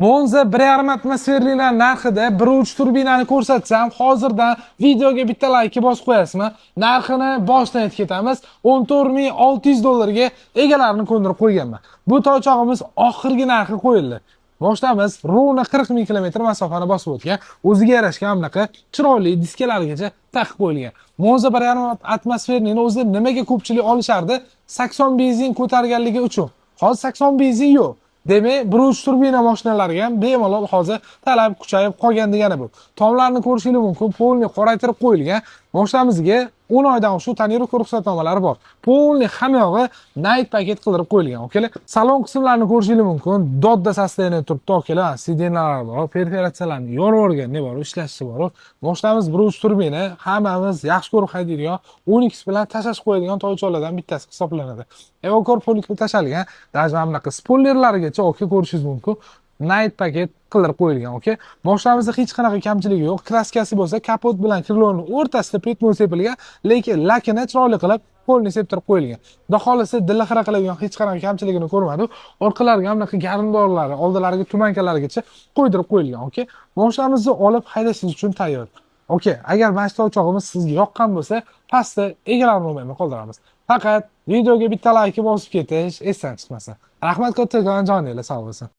Monza 1,5 atmosferliklar narxida 1.3 turbinani ko'rsatsam, hozirdan videoga bitta like bosib qo'yasizmi? Narxini boshdan aytib ketamiz. $14,600 ga egalarini ko'ndirib qo'yganman. Bu toychog'imiz oxirgi narxi qo'yildi. Boshlaymiz. Rovna 40,000 km masofani bosib o'tgan. O'ziga yarashgan bunaqa chiroyli diskalargacha taqib qo'yilgan. Monza 1,5 atmosferning o'zi nimaga ko'pchilik olishardi? 80 benzin ko'targanligi uchun. Hozir 80 benzin yo'q. Demak, 1.3 turbina mashinalarga ham bemalol hozir talab kuchayib qolgan degani bu. Tomlarni ko'rishingiz mumkin, polni qoraytirib qo'yilgan. Mashinamizga 10 oydan shu tonirovka ruxsatnomalari bor. Polni hamyog'i night paket qildirib qo'yilgan, okalar. Salon qismlarini ko'rishingiz mumkin. Dodda sostoяние turibdi, okalar. Sidenlar bor, perferatsiyalarni yorib o'rgan, ne bor, ishlashi bor. Mashinamiz 1.3 turbina, hammamiz yaxshi ko'rib haydaydigan 10x bilan tashlash qo'yadigan toycholardan bittasi hisoblanadi. Evokor polikli tashalgan, даже mana bunaqa spoilerlargacha oka ko'rishingiz mumkin. Night paket qildirib qo'yilgan, okey. Mashinamizda hech qanaqa kamchiligi yo'q. Kraskasi bo'lsa, kapot bilan kriloni o'rtasida petno sepilgan, lekin lakini chiroyli qilib qo'lni septirib qo'yilgan. Xudo xolisa dillahira qiladigan hech qanaqa kamchiligini ko'rmadim. Orqalariga ham bunaqa garnidorlari, oldilariga tumankalarigacha qo'ydirib qo'yilgan, okey. Mashinamizni olib haydashingiz uchun tayyor. Okey, agar mana shu toychog'imiz sizga yoqqan bo'lsa, pastda egalar nomerini qoldiramiz. Faqat videoga bitta like bosib ketish esdan chiqmasin. Rahmat kattakon, joningiz sog' bo'lsin.